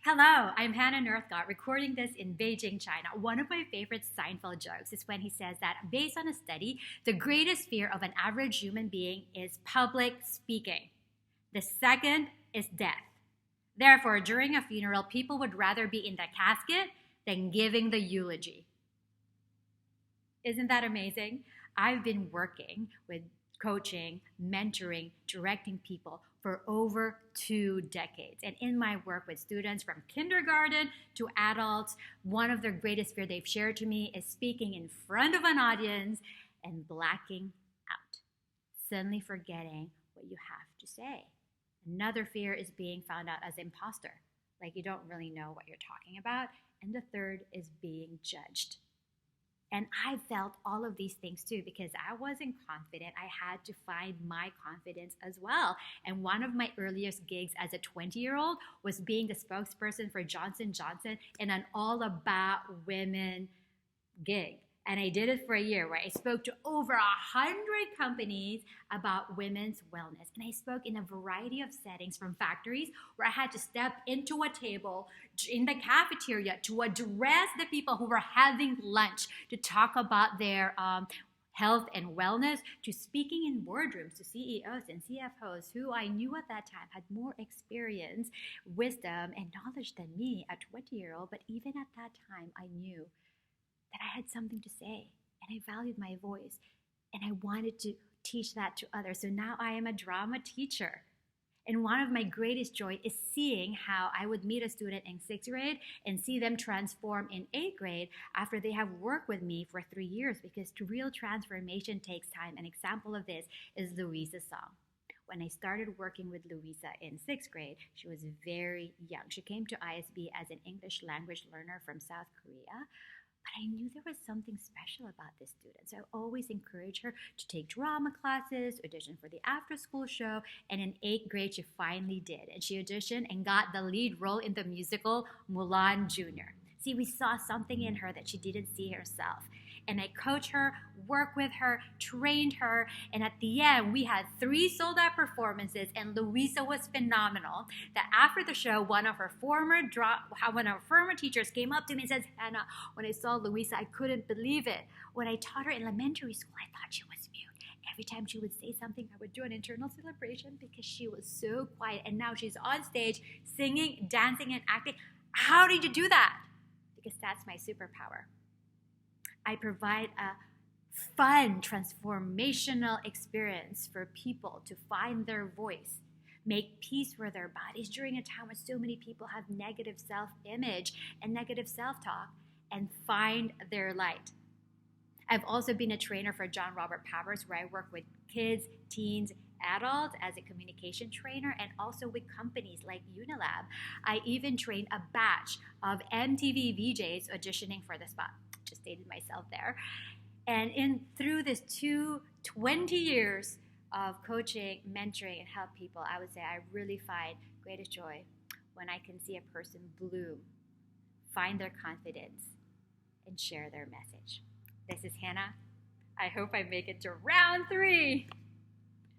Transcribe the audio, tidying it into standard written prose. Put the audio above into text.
Hello, I'm Hannah Northcott, recording this in Beijing, China. One of my favorite Seinfeld jokes is when he says that, based on a study, the greatest fear of an average human being is public speaking. The second is death. Therefore, during a funeral, people would rather be in the casket than giving the eulogy. Isn't that amazing? I've been working with coaching, mentoring, directing people for over 2 decades. And in my work with students from kindergarten to adults, one of their greatest fear they've shared to me is speaking in front of an audience and blacking out, suddenly forgetting what you have to say. Another fear is being found out as imposter, like you don't really know what you're talking about. And the third is being judged. And I felt all of these things too because I wasn't confident. I had to find my confidence as well. And one of my earliest gigs as a 20-year-old was being the spokesperson for Johnson & Johnson in an all about women gig. And I did it for a year where I spoke to over 100 companies about women's wellness. And I spoke in a variety of settings, from factories where I had to step into a table in the cafeteria to address the people who were having lunch to talk about their health and wellness, to speaking in boardrooms to CEOs and CFOs who I knew at that time had more experience, wisdom, and knowledge than me, a 20-year-old. But even at that time, I knew that I had something to say, and I valued my voice, and I wanted to teach that to others. So now I am a drama teacher. And one of my greatest joy is seeing how I would meet a student in 6th grade and see them transform in 8th grade after they have worked with me for 3 years, because real transformation takes time. An example of this is Louisa's song. When I started working with Louisa in 6th grade, she was very young. She came to ISB as an English language learner from South Korea. But I knew there was something special about this student. So I always encouraged her to take drama classes, audition for the after-school show, and in 8th grade, she finally did. And she auditioned and got the lead role in the musical Mulan Jr. See, we saw something in her that she didn't see herself. And I coached her, worked with her, trained her, and at the end, we had 3 sold-out performances, and Louisa was phenomenal. That after the show, one of her former teachers came up to me and says, "Hannah, when I saw Louisa, I couldn't believe it. When I taught her in elementary school, I thought she was mute. Every time she would say something, I would do an internal celebration because she was so quiet. And now she's on stage singing, dancing, and acting. How did you do that?" Because that's my superpower. I provide a fun, transformational experience for people to find their voice, make peace with their bodies during a time when so many people have negative self-image and negative self-talk, and find their light. I've also been a trainer for John Robert Powers, where I work with kids, teens, adults as a communication trainer, and also with companies like Unilab. I even trained a batch of MTV VJs auditioning for the spot. Just dated myself there. And through this 20 years of coaching, mentoring, and help people, I would say I really find greatest joy when I can see a person bloom, find their confidence, and share their message. This is Hannah. I hope I make it to round 3.